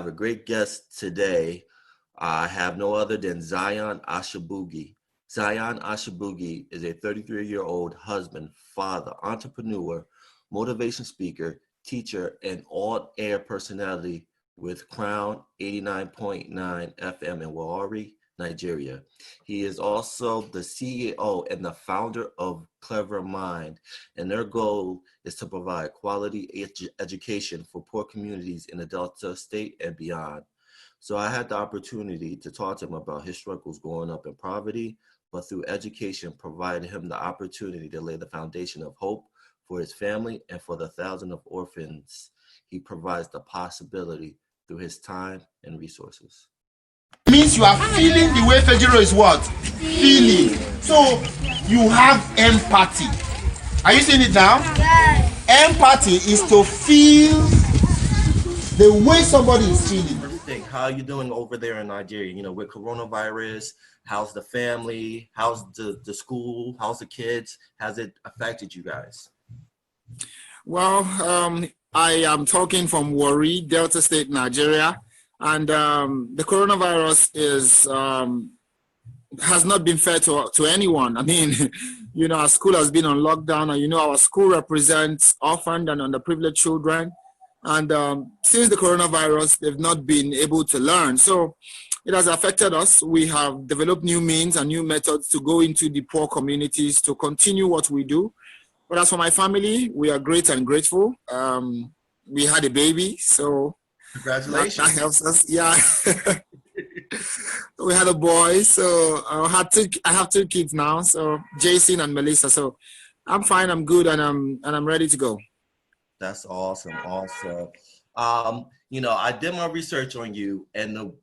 have a great guest today. I have no other than Zion Oshiobugie. Zion Oshiobugie is a 33-year-old husband, father, entrepreneur, motivation speaker, teacher, and on-air personality with Crown 89.9 FM in Warri, Nigeria. He is also the CEO and the founder of Clever Mind, and their goal is to provide quality education for poor communities in the Delta State and beyond. So I had the opportunity to talk to him about his struggles growing up in poverty, but through education provided him the opportunity to lay the foundation of hope for his family and for the thousands of orphans. He provides the possibility through his time and resources. It means you are feeling the way Fejiro is what? Feeling. So you have empathy. Are you seeing it now? Yes. Empathy is to feel the way somebody is feeling. How are you doing over there in Nigeria? You know, with coronavirus, how's the family? How's the school? How's the kids? Has it affected you guys? Well, I am talking from Warri, Delta State, Nigeria, and the coronavirus has not been fair to anyone. I mean, you know, our school has been on lockdown, and you know, our school represents orphaned and underprivileged children. And since the coronavirus, they've not been able to learn. So it has affected us. We have developed new means and new methods to go into the poor communities to continue what we do. But as for my family, we are great and grateful. We had a baby, so congratulations. That helps us. Yeah. We had a boy, so I have two kids now, so Jason and Melissa. So I'm fine, I'm good, and I'm ready to go. That's awesome. You know, I did my research on you, and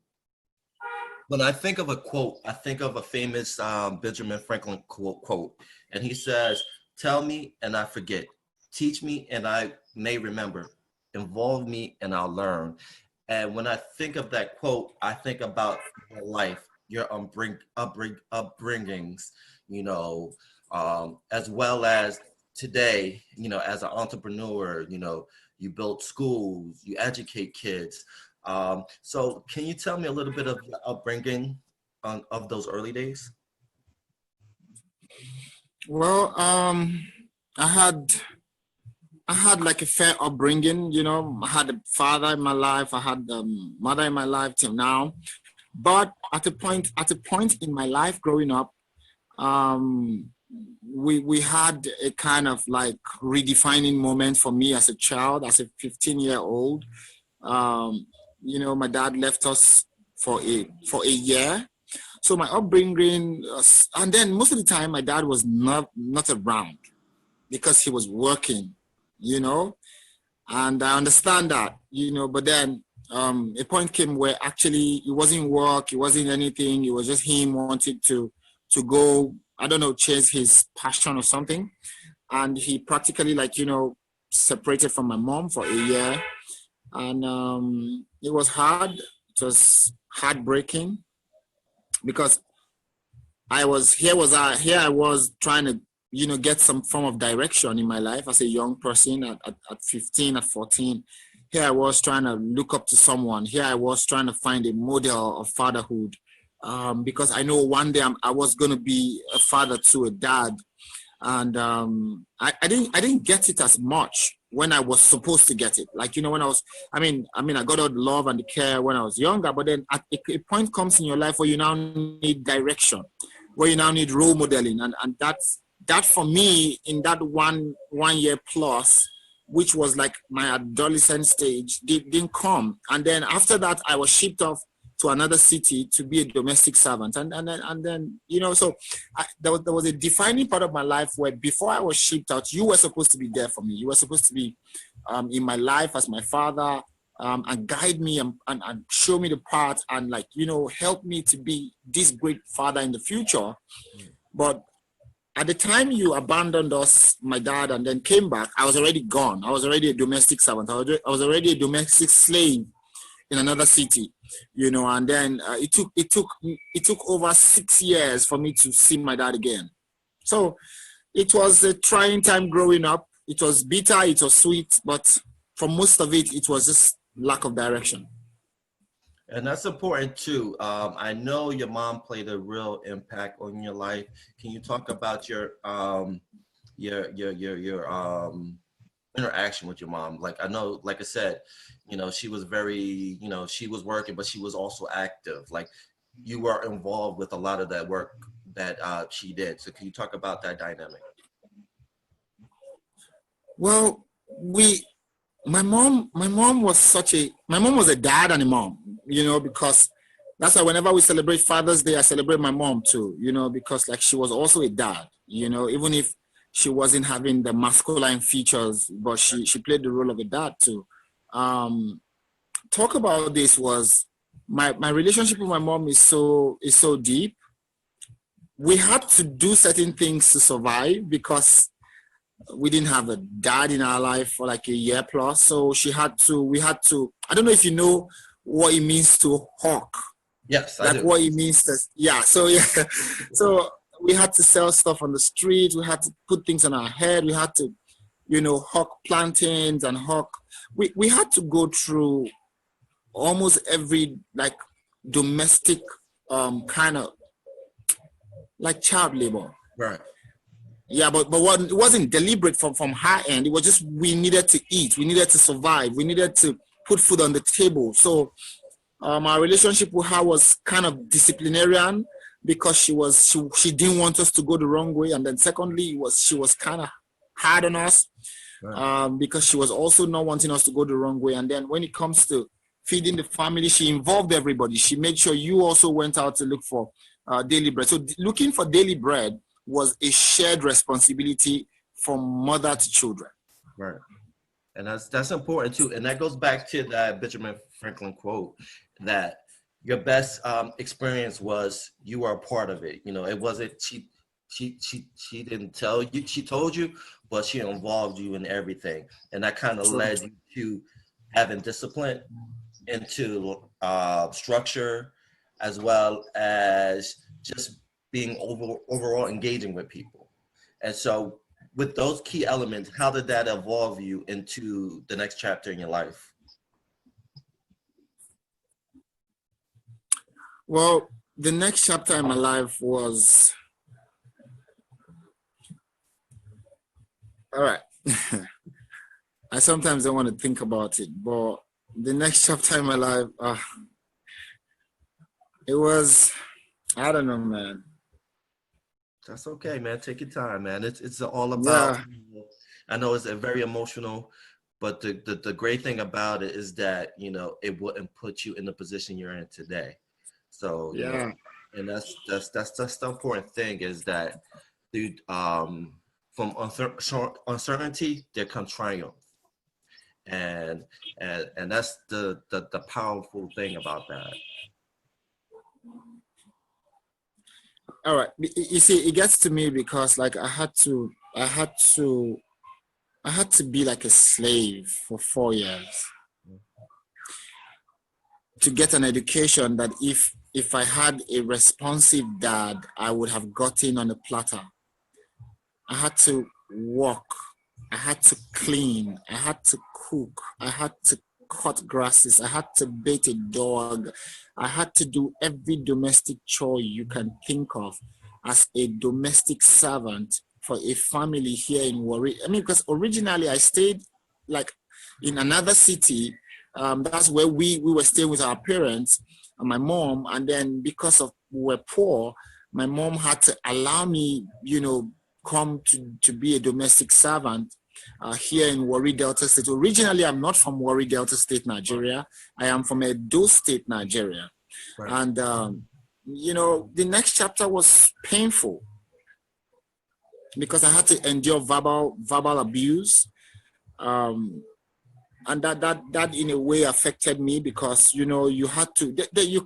when I think of a quote, I think of a famous Benjamin Franklin quote, and he says, "Tell me and I forget, teach me and I may remember, involve me and I'll learn." And when I think of that quote, I think about your life, your upbringings, you know, as well as today, you know, as an entrepreneur, you know, you build schools, you educate kids. So can you tell me a little bit of your upbringing of those early days? Well, I had like a fair upbringing, you know. I had a father in my life, I had a mother in my life till now. But at a point in my life growing up, we had a kind of like redefining moment for me as a child, as a 15-year-old. You know, my dad left us for a year. So my upbringing, and then most of the time my dad was not around because he was working, you know, and I understand that, you know, but then a point came where actually it wasn't work, it wasn't anything, it was just him wanted to go, I don't know, chase his passion or something. And he practically, like, you know, separated from my mom for a year. And it was hard. It was heartbreaking because I was trying to, you know, get some form of direction in my life as a young person at 15, at 14. Here I was trying to look up to someone. Here I was trying to find a model of fatherhood. Because I know one day I was going to be a father to a dad, and I didn't get it as much when I was supposed to get it. Like, you know, when I got all the love and the care when I was younger, but then at a point comes in your life where you now need direction, where you now need role modeling, and that for me in that one year plus, which was like my adolescent stage, didn't come. And then after that, I was shipped off to another city to be a domestic servant, and then you know, so there was a defining part of my life where before I was shipped out, you were supposed to be there for me. You were supposed to be in my life as my father, and guide me and show me the path, and, like, you know, help me to be this great father in the future. But at the time you abandoned us, my dad, and then came back, I was already gone. I was already a domestic servant. I was already a domestic slave in another city, you know. And then it took over 6 years for me to see my dad again. So it was a trying time growing up. It was bitter, it was sweet, but for most of it, it was just lack of direction. And that's important too. I know your mom played a real impact on your life. Can you talk about your interaction with your mom? Like, I know, like I said, she was very, she was working, but she was also active. Like, you were involved with a lot of that work that she did. So can you talk about that dynamic? Well, my mom was my mom was a dad and a mom, because that's why whenever we celebrate Father's Day, I celebrate my mom too, because like she was also a dad, even if she wasn't having the masculine features, but she played the role of a dad too. Talk about this was my relationship with my mom is so deep. We had to do certain things to survive because we didn't have a dad in our life for like a year plus. So we had to, I don't know if you know what it means to hawk. Yes, like I do. what it means to, yeah. So so we had to sell stuff on the street. We had to put things on our head. We had to, hawk plantains and hawk. We had to go through almost every like domestic kind of like child labor. Right. Yeah, but it wasn't deliberate from her end. It was just we needed to eat, we needed to survive, we needed to put food on the table. So our relationship with her was kind of disciplinarian because she didn't want us to go the wrong way, and then secondly she was kind of hard on us, right, because she was also not wanting us to go the wrong way. And then when it comes to feeding the family, she involved everybody. She made sure you also went out to look for daily bread. So looking for daily bread was a shared responsibility from mother to children. Right. And that's important too. And that goes back to that Benjamin Franklin quote that your best experience was you were a part of it. It wasn't she didn't tell you, she told you, but she involved you in everything. And that kind of led you to having discipline, into structure, as well as just being overall engaging with people. And so with those key elements, how did that evolve you into the next chapter in your life? Well, the next chapter in my life was, all right. I sometimes don't want to think about it, but the next chapter in my life, it was, I don't know, man. That's okay, man. Take your time, man. It's all about, yeah. I know it's a very emotional, but the great thing about it is that, it wouldn't put you in the position you're in today. So, yeah. And that's the important thing is that, dude, from uncertainty, there comes triumph. And that's the powerful thing about that. All right, you see, it gets to me because like I had to be like a slave for 4 years to get an education that if I had a responsive dad, I would have gotten on a platter. I had to walk, I had to clean, I had to cook, I had to cut grasses, I had to bait a dog, I had to do every domestic chore you can think of as a domestic servant for a family here in Warri. I mean, because originally I stayed like in another city. That's where we were staying with our parents and my mom. And then because of we were poor, my mom had to allow me, come to be a domestic servant here in Warri Delta State. Originally, I'm not from Warri Delta State, Nigeria. I am from Edo State, Nigeria. Right. And, the next chapter was painful because I had to endure verbal abuse. And that in a way affected me because, you had to,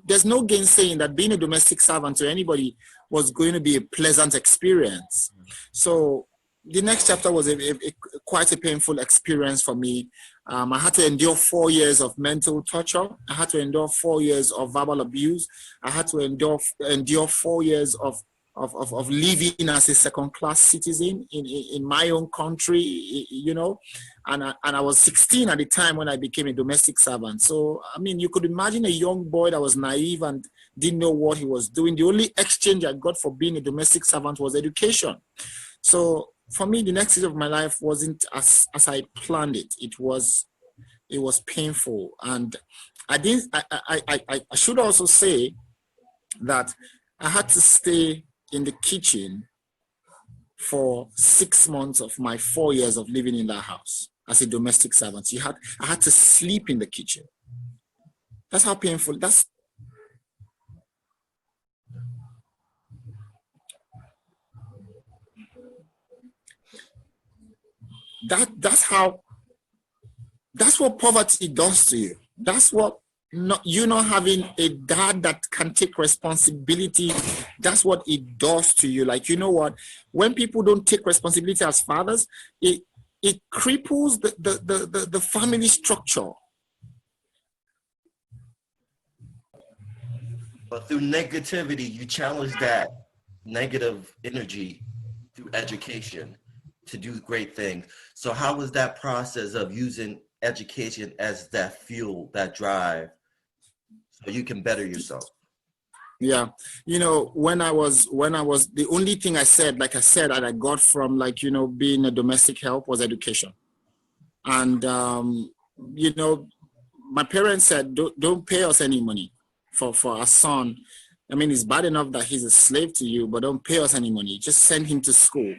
there's no gainsaying that being a domestic servant to anybody was going to be a pleasant experience. So the next chapter was quite a painful experience for me. I had to endure 4 years of mental torture. I had to endure 4 years of verbal abuse. I had to endure 4 years of of living as a second-class citizen in my own country, you know, and I was 16 at the time when I became a domestic servant. So, I mean, you could imagine a young boy that was naive and didn't know what he was doing. The only exchange I got for being a domestic servant was education. So, for me, the next stage of my life wasn't as I planned it. It was painful, and I should also say that I had to stay in the kitchen for 6 months of my 4 years of living in that house as a domestic servant. I had to sleep in the kitchen. That's how painful. That's what poverty does to you. That's what you not having a dad that can take responsibility, that's what it does to you. Like, you know what, when people don't take responsibility as fathers, it cripples the family structure. But through negativity, you challenge that negative energy through education to do great things. So how was that process of using education as that fuel, that drive, so you can better yourself? Yeah, you know, when I was the only thing I said, like I said, that I got from, like, you know, being a domestic help was education. And you know, my parents said, don't pay us any money for our son. I mean, it's bad enough that he's a slave to you, but don't pay us any money. Just send him to school.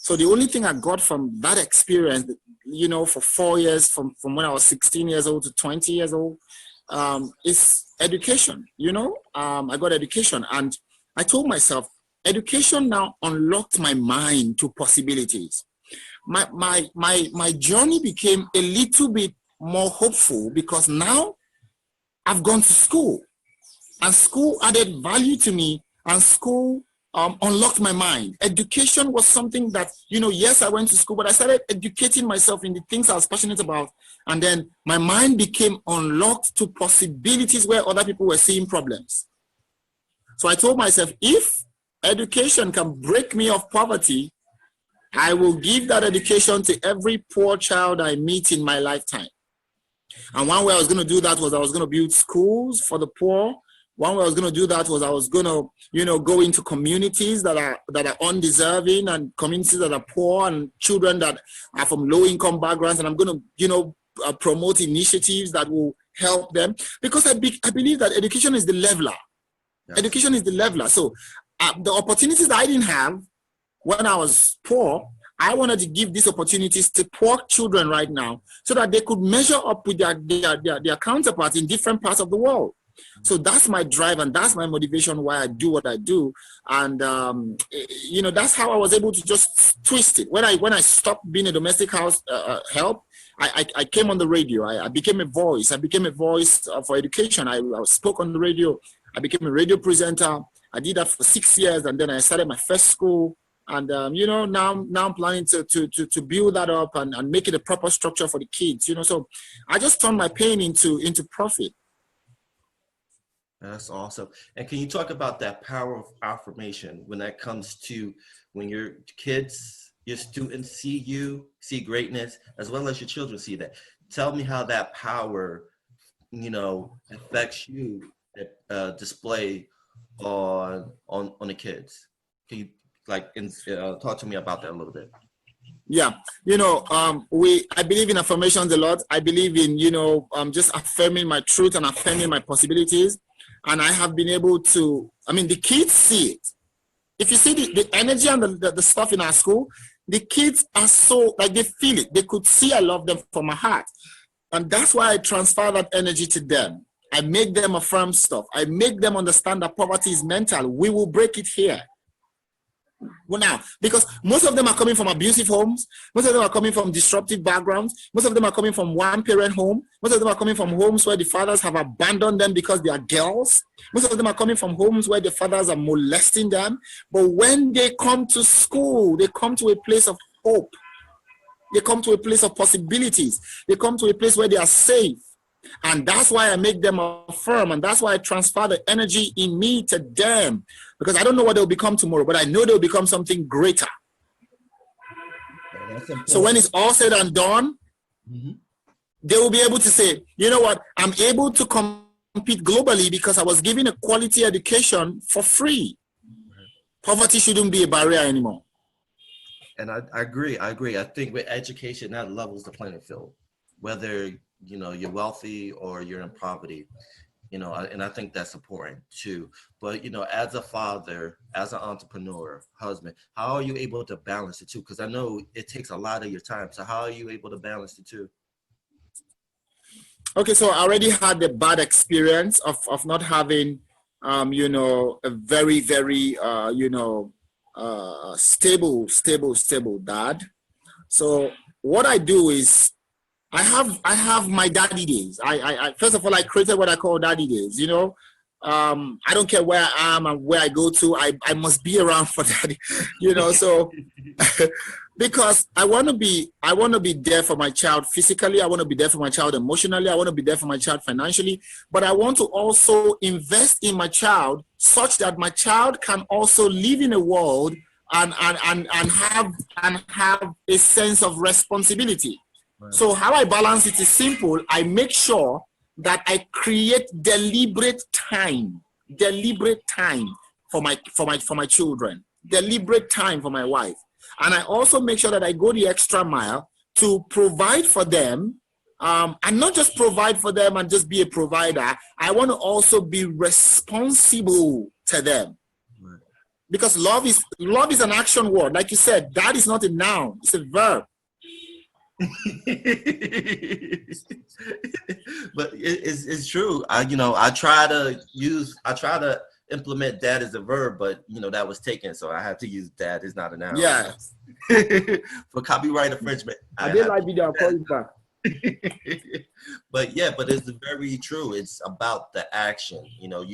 So the only thing I got from that experience, you know, for 4 years, from when I was 16 years old to 20 years old, is education. You know, I got education, and I told myself, education now unlocked my mind to possibilities. My journey became a little bit more hopeful because now I've gone to school, and school added value to me, and school unlocked my mind. Education was something that, you know, yes, I went to school, but I started educating myself in the things I was passionate about. And then my mind became unlocked to possibilities where other people were seeing problems. So I told myself, if education can break me of poverty, I will give that education to every poor child I meet in my lifetime. And one way I was going to do that was I was going to build schools for the poor. One way I was going to do that was I was going to, you know, go into communities that are undeserving, and communities that are poor, and children that are from low-income backgrounds. And I'm going to, you know, promote initiatives that will help them, because I believe that education is the leveler. Yes. Education is the leveler. So the opportunities that I didn't have when I was poor, I wanted to give these opportunities to poor children right now, so that they could measure up with their counterparts in different parts of the world. So that's my drive, and that's my motivation why I do what I do. And you know, that's how I was able to just twist it. When I stopped being a domestic house help, I came on the radio. I became a voice. I became a voice for education. I spoke on the radio. I became a radio presenter. I did that for 6 years, and then I started my first school. And you know, now I'm planning to build that up and make it a proper structure for the kids. You know, so I just turned my pain into profit. That's awesome. And can you talk about that power of affirmation when that comes to when your kids, your students see greatness, as well as your children see that? Tell me how that power, you know, affects you, display on the kids. Can you talk to me about that a little bit? Yeah, you know, I believe in affirmations a lot. I believe in, you know, just affirming my truth and affirming my possibilities. And I have been able to, I mean, the kids see it. If you see the energy and the stuff in our school, the kids are so, like, they feel it. They could see I love them from my heart. And that's why I transfer that energy to them. I make them affirm stuff. I make them understand that poverty is mental. We will break it here. Well, now, because most of them are coming from abusive homes, most of them are coming from disruptive backgrounds, most of them are coming from one-parent home, most of them are coming from homes where the fathers have abandoned them because they are girls, most of them are coming from homes where the fathers are molesting them. But when they come to school, they come to a place of hope. They come to a place of possibilities. They come to a place where they are safe. And that's why I make them affirm, and that's why I transfer the energy in me to them. because I don't know what they'll become tomorrow, but I know they'll become something greater. So when it's all said and done, they will be able to say, you know what, I'm able to compete globally because I was given a quality education for free. Poverty shouldn't be a barrier anymore. And I agree. I think with education, that levels the playing field, whether, you know, you're wealthy or you're in poverty, you know, and I think that's important too. But, you know, as a father, as an entrepreneur, husband, how are you able to balance the two? Because I know it takes a lot of your time. So how are you able to balance the two? Okay, so I already had the bad experience of not having, you know, a very, very, you know, stable dad. So what I do is I have my daddy days. I first of all, I created what I call daddy days. You know, I don't care where I am and where I go to. I must be around for daddy. You know, so because I want to be there for my child physically. I want to be there for my child emotionally. I want to be there for my child financially. But I want to also invest in my child such that my child can also live in a world and have a sense of responsibility. Right. So how I balance it is simple. I make sure that I create deliberate time for my children, deliberate time for my wife. And I also make sure that I go the extra mile to provide for them, and not just provide for them and just be a provider. I want to also be responsible to them. Right. Because love is an action word. Like you said, that is not a noun, it's a verb. But it's true. I try to implement that as a verb, but you know that was taken, so I had to use that. It's not a noun. Yeah. For copyright infringement. I did like video. I'll call you back. But it's very true. It's about the action. You know,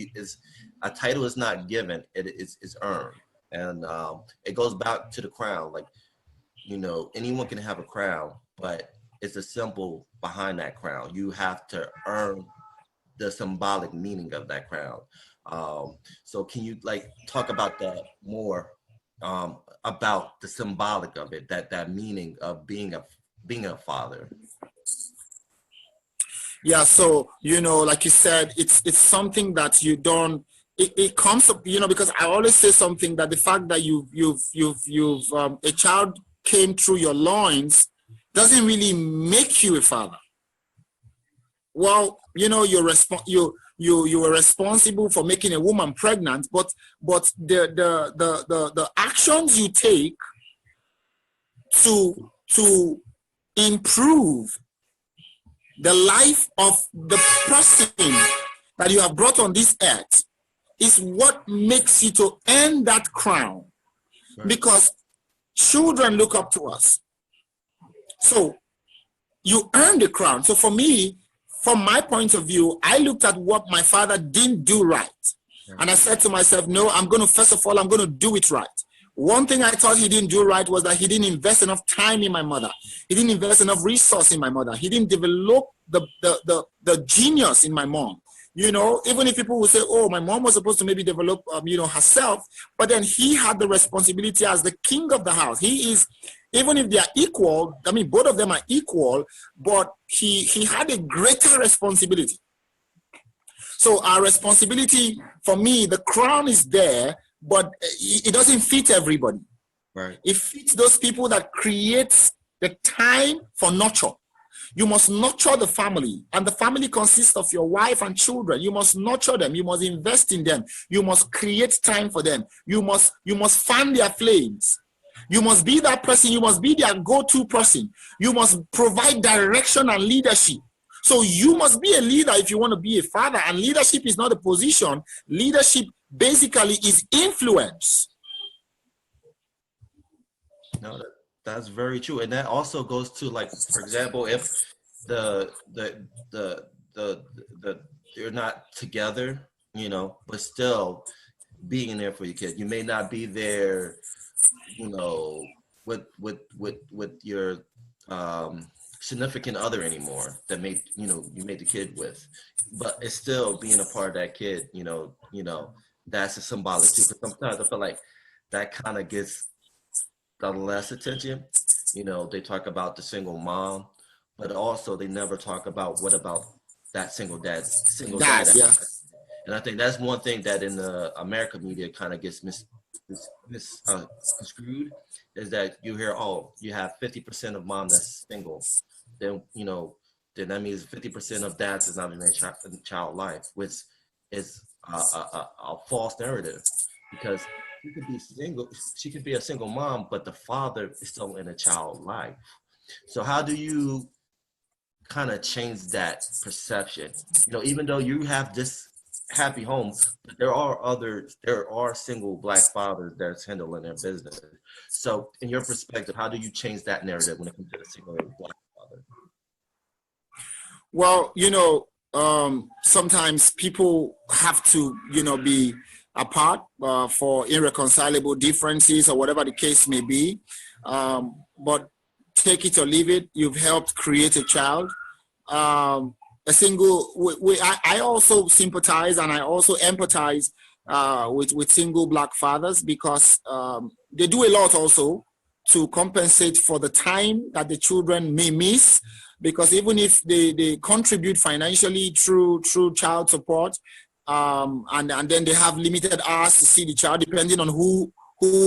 a title is not given; it's earned, and it goes back to the crown. Like, you know, anyone can have a crown, but it's a symbol behind that crown. You have to earn the symbolic meaning of that crown. So can you talk about that more, about the symbolic of it, that meaning of being a father? Yeah, so, you know, like you said, it's something that you don't, it comes up, you know, because I always say something that the fact that you've a child came through your loins doesn't really make you a father. Well, you know, you were responsible for making a woman pregnant, but the actions you take to improve the life of the person that you have brought on this earth is what makes you to earn that crown. Right. Because children look up to us. So you earn the crown. So for me, from my point of view, I looked at what my father didn't do right. And I said to myself, no, I'm going to do it right. One thing I thought he didn't do right was that he didn't invest enough time in my mother. He didn't invest enough resource in my mother. He didn't develop the genius in my mom. You know, even if people will say, oh, my mom was supposed to maybe develop, you know, herself, but then he had the responsibility as the king of the house. He is, even if they are equal, I mean, both of them are equal, but he had a greater responsibility. So our responsibility, for me, the crown is there, but it doesn't fit everybody. Right. It fits those people that create the time for nurture. You must nurture the family, and the family consists of your wife and children. You must nurture them. You must invest in them. You must create time for them. You must fan their flames. You must be that person. You must be their go-to person. You must provide direction and leadership. So you must be a leader if you want to be a father. And leadership is not a position. Leadership basically is influence. No, that's very true, and that also goes to, like, for example, if the you're not together, you know, but still being there for your kid. You may not be there, you know, with your significant other anymore that you made the kid with, but it's still being a part of that kid, you know, that's a symbolic too, because sometimes I feel like that kind of gets the less attention. You know, they talk about the single mom, but also they never talk about what about that single dad That, yeah. aspect. And I think that's one thing that in the American media kind of gets misconstrued, is that you hear, oh, you have 50% of mom that's single, then you know, then that means 50% of dads is not in their child life, which is a false narrative, because she could be single, she could be a single mom, but the father is still in a child life. So how do you kind of change that perception? You know, even though you have this happy home, but there are single Black fathers that's handling their business. So in your perspective, how do you change that narrative when it comes to the single Black father? Well, sometimes people have to, be apart for irreconcilable differences or whatever the case may be. But take it or leave it, you've helped create a child. A single, I also sympathize and I also empathize with single Black fathers, because they do a lot also to compensate for the time that the children may miss, because even if they contribute financially through child support, and then they have limited hours to see the child, depending on who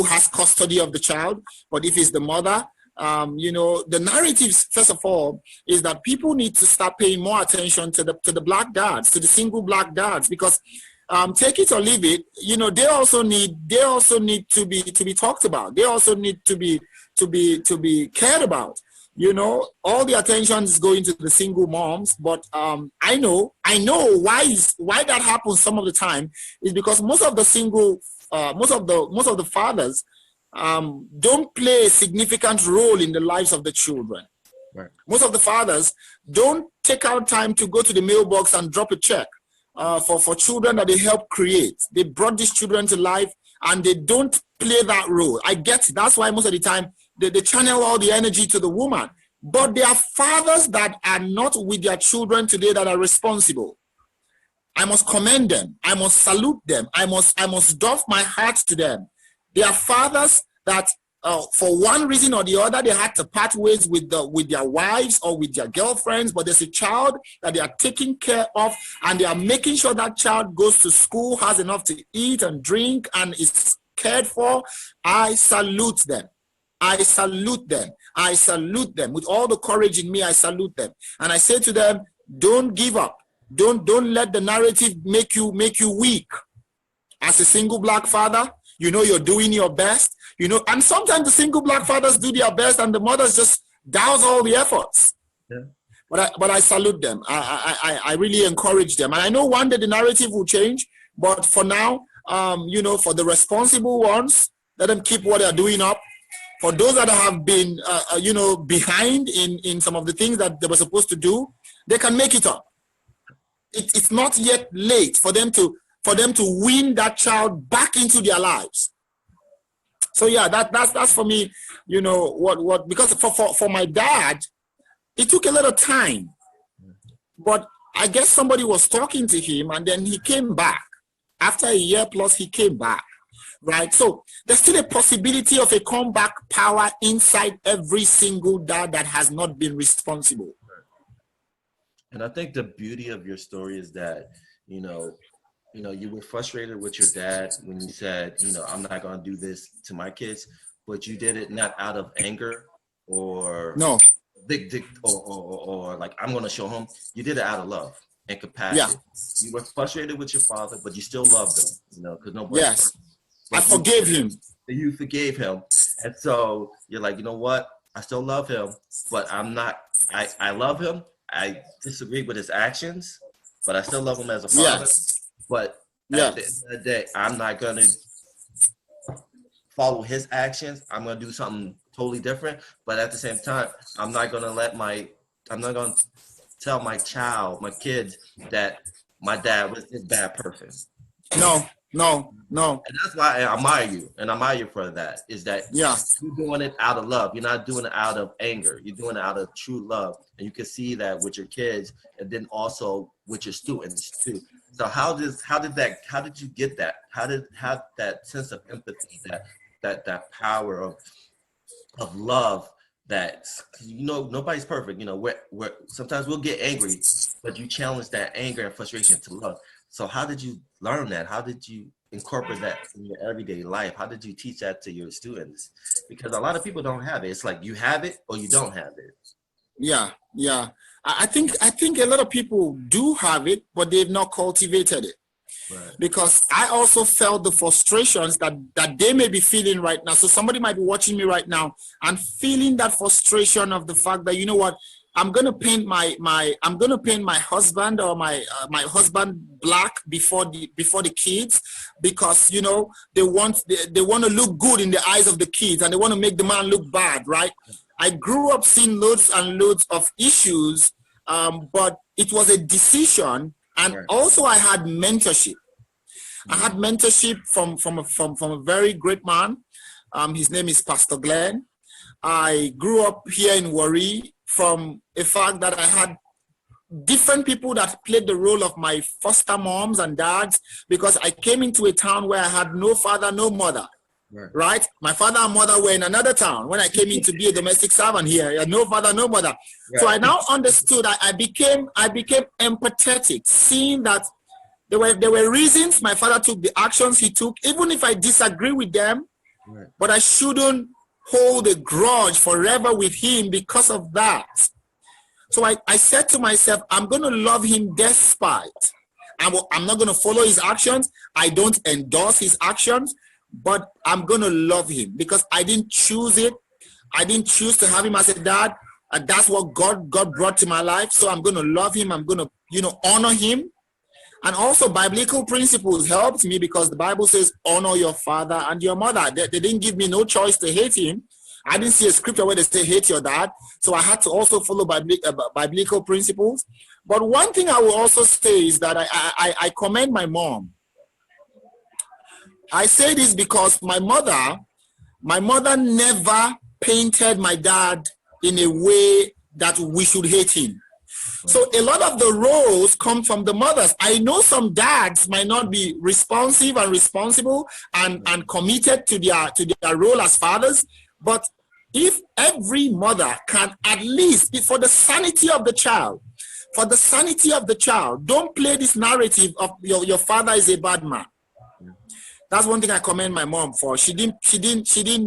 has custody of the child. But if it's the mother, the narratives, first of all, is that people need to start paying more attention to the Black dads, to the single Black dads, because take it or leave it, they also need to be talked about. They also need to be cared about. All the attention is going to the single moms, but I know why that happens some of the time is because most of the fathers don't play a significant role in the lives of the children. Right. Most of the fathers don't take out time to go to the mailbox and drop a check for children that they help create. They brought these children to life and they don't play that role. I get it. That's why most of the time they channel all the energy to the woman. But there are fathers that are not with their children today that are responsible. I must commend them. I must salute them. I must doff my heart to them. There are fathers that for one reason or the other, they had to part ways with their wives or with their girlfriends, but there's a child that they are taking care of, and they are making sure that child goes to school, has enough to eat and drink, and is cared for. I salute them. I salute them. I salute them. With all the courage in me, I salute them. And I say to them, don't give up. Don't let the narrative make you weak. As a single Black father, you're doing your best. And sometimes the single Black fathers do their best and the mothers just douse all the efforts. Yeah. But I salute them. I really encourage them. And I know one day the narrative will change. But for now, for the responsible ones, let them keep what they're doing up. For those that have been, behind in some of the things that they were supposed to do, they can make it up. It's not yet late for them to win that child back into their lives. So yeah, that's for me. Because for my dad, it took a little time, but I guess somebody was talking to him, and then he came back after a year plus. He came back. Right, so there's still a possibility of a comeback power inside every single dad that has not been responsible. And I think the beauty of your story is that, you were frustrated with your dad when you said, I'm not going to do this to my kids, but you did it not out of anger or no big or like, I'm going to show him. You did it out of love and compassion. Yeah. You were frustrated with your father, but you still loved him, because nobody. Yes. I forgave him. You forgave him. And so you're like, you know what? I still love him, but I'm not, I love him. I disagree with his actions, but I still love him as a father. Yes. But at the end of the day, I'm not going to follow his actions. I'm going to do something totally different. But at the same time, I'm not going to tell my kids that my dad was this bad person. No. And that's why I admire you, and I admire you for that, is that you're doing it out of love. You're not doing it out of anger. You're doing it out of true love. And you can see that with your kids, and then also with your students too. So how did you get that? How did have that sense of empathy, that power of love, that, you know, nobody's perfect. You know, we're sometimes we'll get angry, but you challenge that anger and frustration to love. So how did you learn that? How did you incorporate that in your everyday life? How did you teach that to your students? Because a lot of people don't have it. It's like you have it or you don't have it. Yeah, yeah. I think a lot of people do have it, but they've not cultivated it. Right. Because I also felt the frustrations that they may be feeling right now. So somebody might be watching me right now and feeling that frustration of the fact that, you know what, I'm gonna paint my husband or my husband black before the kids, because, you know, they want to look good in the eyes of the kids and they want to make the man look bad, right? I grew up seeing loads and loads of issues, but it was a decision. And also I had mentorship. I had mentorship from a very great man. His name is Pastor Glenn. I grew up here in Warri from a fact that I had different people that played the role of my foster moms and dads, because I came into a town where I had no father, no mother. Right? My father and mother were in another town when I came in to be a domestic servant here. I had no father, no mother. Right. So I now understood. I became empathetic, seeing that there were reasons my father took the actions he took, even if I disagree with them. Right. But I shouldn't hold a grudge forever with him because of that. So I said to myself, I'm going to love him despite. I'm not going to follow his actions. I don't endorse his actions. But I'm going to love him because I didn't choose it. I didn't choose to have him as a dad. And that's what God brought to my life. So I'm going to love him. I'm going to, you know, honor him. And also biblical principles helped me, because the Bible says, honor your father and your mother. They didn't give me no choice to hate him. I didn't see a scripture where they say hate your dad. So I had to also follow biblical principles. But one thing I will also say is that I commend my mom. I say this because my mother never painted my dad in a way that we should hate him. So a lot of the roles come from the mothers. I know some dads might not be responsive and responsible and committed to their role as fathers, but if every mother can, at least for the sanity of the child, don't play this narrative of your father is a bad man. That's one thing I commend my mom for. She didn't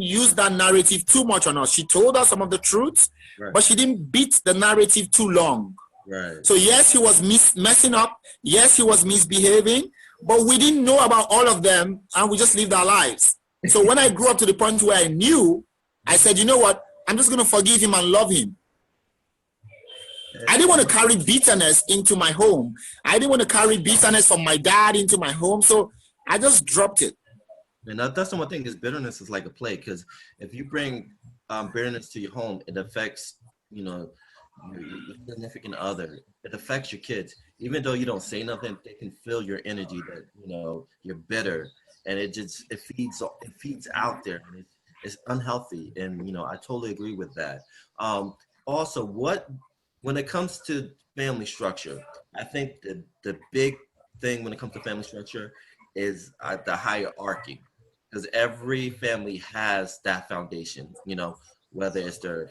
use that narrative too much on us. She told us some of the truths, but she didn't beat the narrative too long. Right. So yes, he was messing up. Yes, he was misbehaving, but we didn't know about all of them, and we just lived our lives. So when I grew up to the point where I knew, I said, you know what? I'm just going to forgive him and love him. I didn't want to carry bitterness into my home. I didn't want to carry bitterness from my dad into my home. So I just dropped it. And that's the one thing, is bitterness is like a plague, because if you bring bitterness to your home, it affects, you know, your significant other. It affects your kids. Even though you don't say nothing, they can feel your energy that, you know, you're bitter, and it feeds out there, and it's unhealthy. And, you know, I totally agree with that. Also, when it comes to family structure, I think the big thing when it comes to family structure is the hierarchy, because every family has that foundation, you know, whether it's their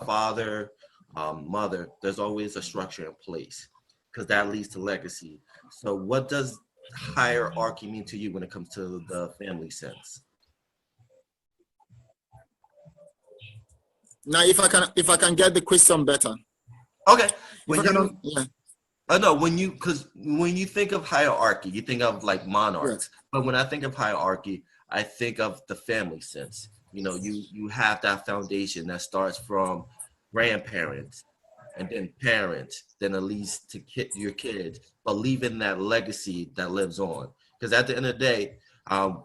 father, mother, there's always a structure in place, because that leads to legacy. So what does hierarchy mean to you when it comes to the family sense? Now, if I can get the question better. Okay. No, when you think of hierarchy, you think of like monarchs. Yes. But when I think of hierarchy, I think of the family sense. You know, you have that foundation that starts from grandparents, and then parents, then it leads to your kids, but leaving that legacy that lives on. Because at the end of the day,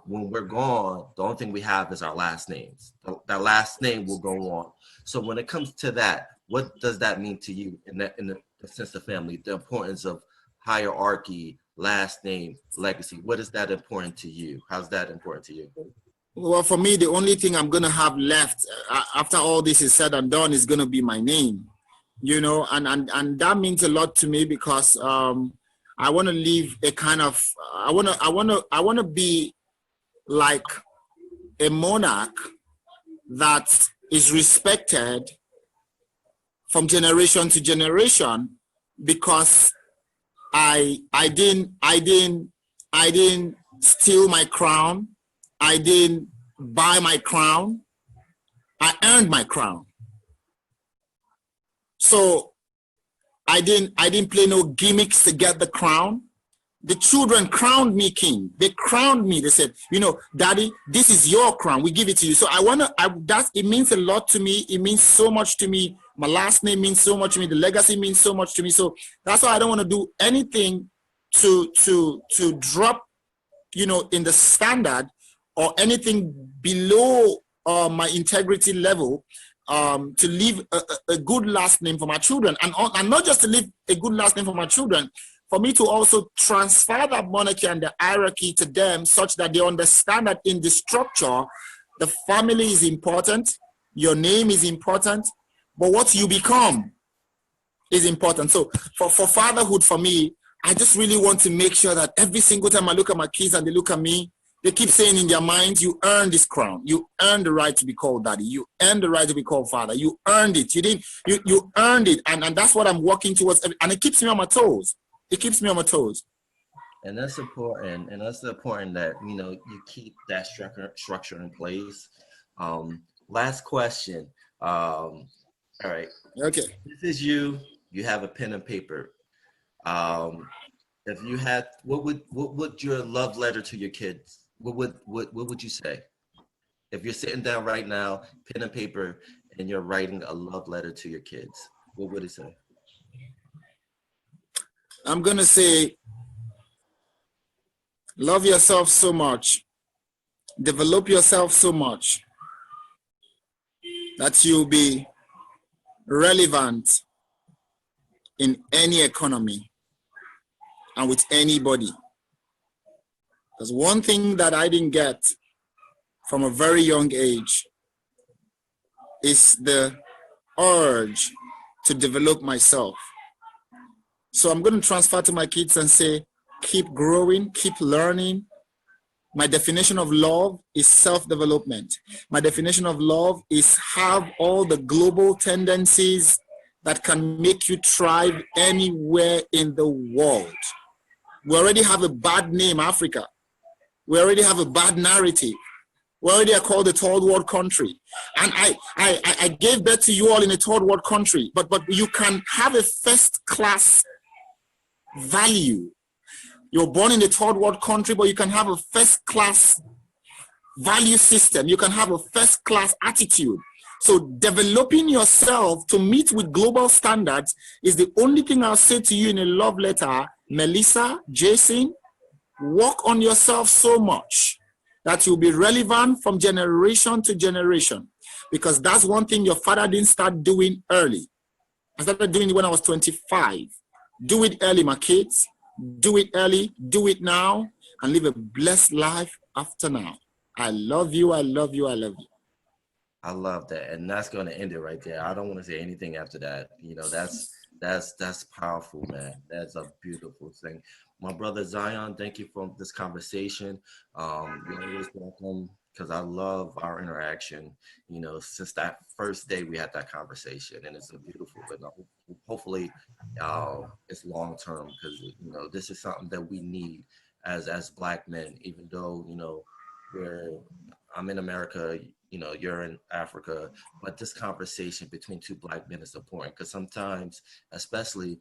when we're gone, the only thing we have is our last names. That last name will go on. So when it comes to that, what does that mean to you in the sense of family, the importance of hierarchy, last name, legacy? What is that important to you? How's that important to you? Well, for me, the only thing I'm going to have left after all this is said and done is going to be my name, you know, and that means a lot to me, because I want to live a kind of, I want to be like a monarch that is respected from generation to generation, because I didn't steal my crown. I didn't buy my crown. I earned my crown. So I didn't play no gimmicks to get the crown. The children crowned me king. They crowned me. They said, you know, Daddy, this is your crown. We give it to you. So it means a lot to me. It means so much to me. My last name means so much to me. The legacy means so much to me. So that's why I don't want to do anything to drop, you know, in the standard or anything below my integrity level, to leave a good last name for my children, and not just to leave a good last name for my children, for me to also transfer that monarchy and the hierarchy to them, such that they understand that in the structure, the family is important, your name is important, but what you become is important. So for fatherhood, for me, I just really want to make sure that every single time I look at my kids and they look at me, they keep saying in their minds, you earned this crown. You earned the right to be called daddy. You earned the right to be called father. You earned it. You earned it. And that's what I'm working towards. And it keeps me on my toes. It keeps me on my toes. And that's important. And that's important that, you know, you keep that structure in place. Last question. All right. Okay. This is you. You have a pen and paper. If you had, what would your love letter to your kids? What would you say? If you're sitting down right now, pen and paper, and you're writing a love letter to your kids, what would it say? I'm going to say, love yourself so much, develop yourself so much that you'll be relevant in any economy and with anybody. Because one thing that I didn't get from a very young age is the urge to develop myself. So I'm going to transfer to my kids and say, keep growing, keep learning. My definition of love is self-development. My definition of love is have all the global tendencies that can make you thrive anywhere in the world. We already have a bad name, Africa. We already have a bad narrative. We already are called a third world country. And I gave birth to you all in a third world country, but you can have a first class value. You're born in a third world country, but you can have a first class value system. You can have a first class attitude. So developing yourself to meet with global standards is the only thing I'll say to you in a love letter. Melissa, Jason, work on yourself so much that you'll be relevant from generation to generation, because that's one thing your father didn't start doing early. I started doing it when I was 25. Do it early, my kids. Do it early, do it now, and live a blessed life after now. I love you, I love you, I love you. I love that. And that's going to end it right there. I don't want to say anything after that. You know, that's powerful, man. That's a beautiful thing. My brother Zion, thank you for this conversation. You're always welcome, because I love our interaction. You know, since that first day we had that conversation, and it's a beautiful, and hopefully it's long term, because, you know, this is something that we need as Black men, even though, you know, I'm in America, you know, you're in Africa, but this conversation between two Black men is important, because sometimes, especially,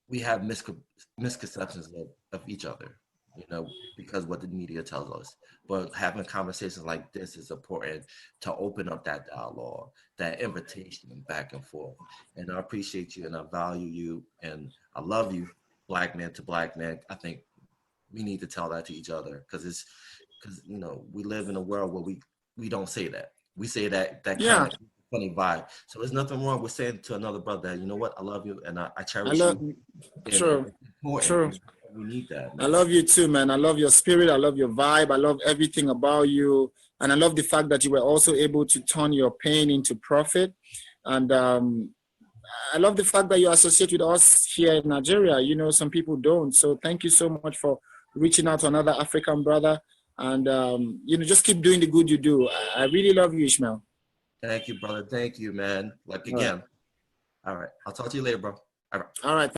we have misconceptions of each other, you know, because what the media tells us. But having conversations like this is important to open up that dialogue, that invitation back and forth. And I appreciate you, and I value you, and I love you, Black man to Black man. I think we need to tell that to each other, because you know, we live in a world where we don't say that. We say that kind of funny vibe. So there's nothing wrong with saying to another brother, you know what, I love you, and I cherish you. True. We need that, man. I love you too, man. I love your spirit. I love your vibe. I love everything about you. And I love the fact that you were also able to turn your pain into profit. And I love the fact that you associate with us here in Nigeria. You know, some people don't. So thank you so much for reaching out to another African brother. And, you know, just keep doing the good you do. I really love you, Ishmael. Thank you, brother. Thank you, man. Like, again. All right. I'll talk to you later, bro. All right. All right.